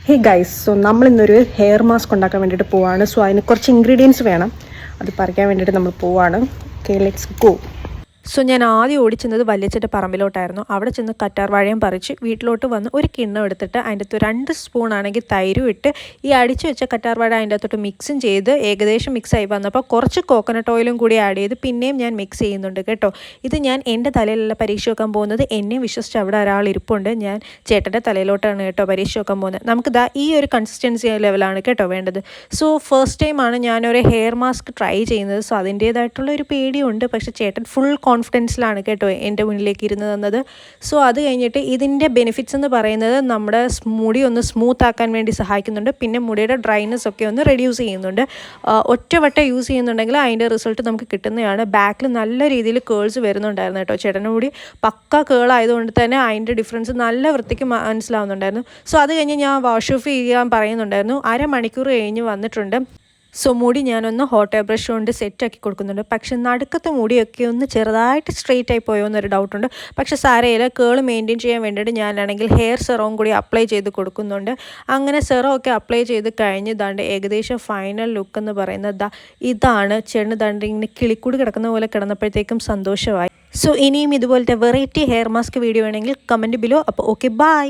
ഹേ guys, so നമ്മളിന്നൊരു hair mask ഉണ്ടാക്കാൻ വേണ്ടിയിട്ട് പോവാണ്. സോ അതിന് കുറച്ച് ഇൻഗ്രീഡിയൻസ് വേണം. അത് പറിക്കാൻ വേണ്ടിയിട്ട് നമ്മൾ പോവാണ്. Okay, let's go. സോ ഞാൻ ആദ്യം ഓടിച്ചെന്നത് വല്യച്ഛൻ്റെ പറമ്പിലോട്ടായിരുന്നു. അവിടെ ചെന്ന് കറ്റാർ വാഴയും പറിച്ച് വീട്ടിലോട്ട് വന്ന് ഒരു കിണ്ണം എടുത്തിട്ട് അതിൻ്റെ അകത്ത് 2 സ്പൂൺ ആണെങ്കിൽ തൈരും ഇട്ട് ഈ അടിച്ചു വെച്ച കറ്റാർ വാഴ അതിൻ്റെ അകത്തോട്ട് മിക്സും ചെയ്ത് ഏകദേശം മിക്സായി വന്നപ്പോൾ കുറച്ച് കോക്കനട്ട് ഓയിലും കൂടി ആഡ് ചെയ്ത് പിന്നെയും ഞാൻ മിക്സ് ചെയ്യുന്നുണ്ട് കേട്ടോ. ഇത് ഞാൻ എൻ്റെ തലയിലുള്ള പരീക്ഷ വെക്കാൻ പോകുന്നത്. എന്നെ വിശ്വസിച്ച് അവിടെ ഒരാൾ ഇരിപ്പുണ്ട്. ഞാൻ ചേട്ടൻ്റെ തലയിലോട്ടാണ് കേട്ടോ പരീക്ഷ വെക്കാൻ പോകുന്നത്. നമുക്ക് ഈ ഒരു കൺസിസ്റ്റൻസി ലെവലാണ് കേട്ടോ വേണ്ടത്. സോ ഫസ്റ്റ് ടൈമാണ് ഞാനൊരു ഹെയർ മാസ്ക് ട്രൈ ചെയ്യുന്നത്. സോ അതിൻ്റേതായിട്ടുള്ള ഒരു പേടിയുണ്ട്. പക്ഷേ ചേട്ടൻ ഫുൾ കോൺഫിഡൻസിലാണ് കേട്ടോ എൻ്റെ മുന്നിലേക്ക് ഇരുന്ന് തന്നത്. സോ അത് കഴിഞ്ഞിട്ട് ഇതിൻ്റെ ബെനിഫിറ്റ്സ് എന്ന് പറയുന്നത് നമ്മുടെ മുടി ഒന്ന് സ്മൂത്ത് ആക്കാൻ വേണ്ടി സഹായിക്കുന്നുണ്ട്. പിന്നെ മുടിയുടെ ഡ്രൈനെസ് ഒക്കെ ഒന്ന് റെഡ്യൂസ് ചെയ്യുന്നുണ്ട്. ഒറ്റവട്ടം യൂസ് ചെയ്യുന്നുണ്ടെങ്കിൽ അതിൻ്റെ റിസൾട്ട് നമുക്ക് കിട്ടുന്നതാണ്. ബാക്കിൽ നല്ല രീതിയിൽ കേൾസ് വരുന്നുണ്ടായിരുന്നു കേട്ടോ. ചേട്ടൻ്റെ മുടി പക്ക കേളായതുകൊണ്ട് തന്നെ അതിൻ്റെ ഡിഫറൻസ് നല്ല വൃത്തിക്ക് മനസ്സിലാവുന്നുണ്ടായിരുന്നു. സോ അത് കഴിഞ്ഞ് ഞാൻ വാഷ് ഓഫ് ചെയ്യാൻ പറയുന്നുണ്ടായിരുന്നു. അരമണിക്കൂർ കഴിഞ്ഞ് വന്നിട്ടുണ്ട്. സോ മുടി ഞാനൊന്ന് ഹോട്ട് എയർ ബ്രഷ് കൊണ്ട് സെറ്റാക്കി കൊടുക്കുന്നുണ്ട്. പക്ഷെ നടുക്കത്തെ മുടിയൊക്കെ ഒന്ന് ചെറുതായിട്ട് സ്ട്രെയിറ്റ് ആയി പോയോ എന്നൊരു ഡൗട്ടുണ്ട്. പക്ഷെ സാരയില്ല, കേൾ മെയിൻറ്റെയിൻ ചെയ്യാൻ വേണ്ടിയിട്ട് ഞാനാണെങ്കിൽ ഹെയർ സെറവും കൂടി അപ്ലൈ ചെയ്ത് കൊടുക്കുന്നുണ്ട്. അങ്ങനെ സെറം ഒക്കെ അപ്ലൈ ചെയ്ത് കഴിഞ്ഞ് ദാണ്ട് ഏകദേശം ഫൈനൽ ലുക്ക് എന്ന് പറയുന്നത് ഇതാണ്. ചെണ്ണ് ദാണ്ട് ഇങ്ങനെ കിളിക്കൂടി കിടക്കുന്ന പോലെ കിടന്നപ്പോഴത്തേക്കും സന്തോഷമായി. സോ ഇനിയും ഇതുപോലത്തെ വെറൈറ്റി ഹെയർ മാസ്ക് വീഡിയോ വേണമെങ്കിൽ കമൻറ്റ് ബിലോ. അപ്പോൾ ഓക്കെ, ബൈ.